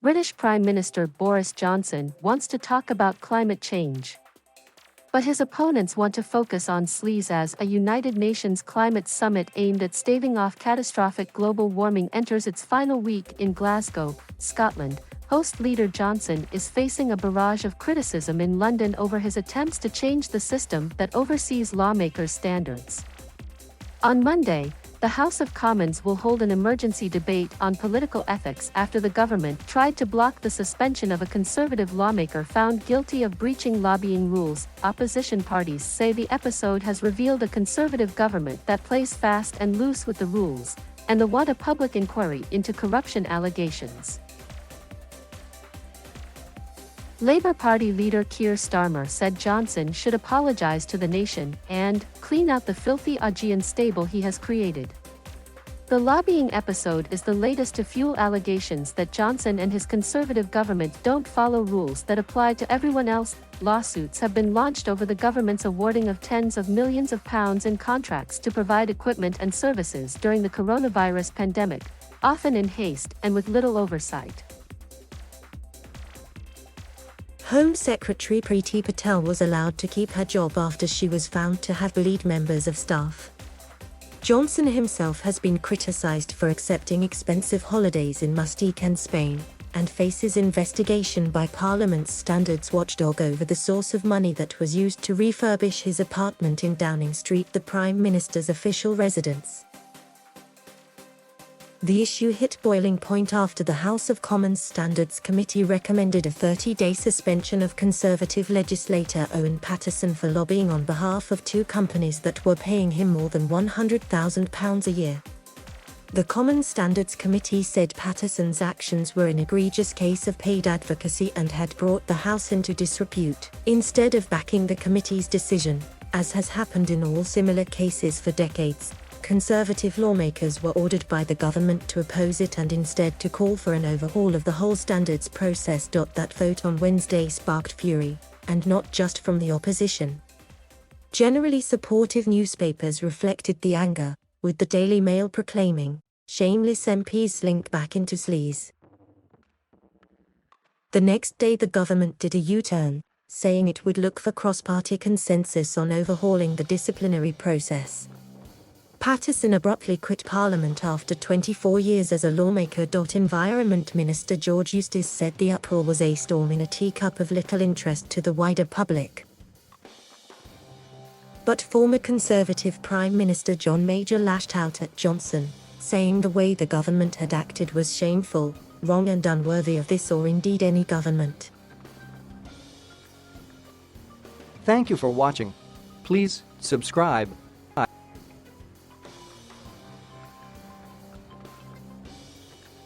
British Prime Minister Boris Johnson wants to talk about climate change. But his opponents want to focus on SleazeAs, a United Nations climate summit aimed at staving off catastrophic global warming enters its final week in Glasgow, Scotland. Host leader Johnson is facing a barrage of criticism in London over his attempts to change the system that oversees lawmakers' standards. On Monday, the House of Commons will hold an emergency debate on political ethics after the government tried to block the suspension of a Conservative lawmaker found guilty of breaching lobbying rules. Opposition parties say the episode has revealed a Conservative government that plays fast and loose with the rules, and they want a public inquiry into corruption allegations. Labour Party leader Keir Starmer said Johnson should apologise to the nation and clean out the filthy Augean stable he has created. The lobbying episode is the latest to fuel allegations that Johnson and his Conservative government don't follow rules that apply to everyone else. Lawsuits have been launched over the government's awarding of tens of millions of pounds in contracts to provide equipment and services during the coronavirus pandemic, often in haste and with little oversight. Home Secretary Priti Patel was allowed to keep her job after she was found to have bullied members of staff. Johnson himself has been criticised for accepting expensive holidays in Mustique and Spain, and faces investigation by Parliament's standards watchdog over the source of money that was used to refurbish his apartment in Downing Street, the Prime Minister's official residence. The issue hit boiling point after the House of Commons Standards Committee recommended a 30-day suspension of Conservative legislator Owen Paterson for lobbying on behalf of two companies that were paying him more than £100,000 a year. The Commons Standards Committee said Paterson's actions were an egregious case of paid advocacy and had brought the House into disrepute. Instead of backing the committee's decision, as has happened in all similar cases for decades, Conservative lawmakers were ordered by the government to oppose it and instead to call for an overhaul of the whole standards process. That vote on Wednesday sparked fury, and not just from the opposition. Generally supportive newspapers reflected the anger, with the Daily Mail proclaiming, "Shameless MPs link back into Sleaze." The next day the government did a U-turn, saying it would look for cross-party consensus on overhauling the disciplinary process. Paterson abruptly quit Parliament after 24 years as a lawmaker. Environment Minister George Eustice said the uproar was a storm in a teacup of little interest to the wider public. But former Conservative Prime Minister John Major lashed out at Johnson, saying the way the government had acted was shameful, wrong and unworthy of this or indeed any government. Thank you for watching. Please subscribe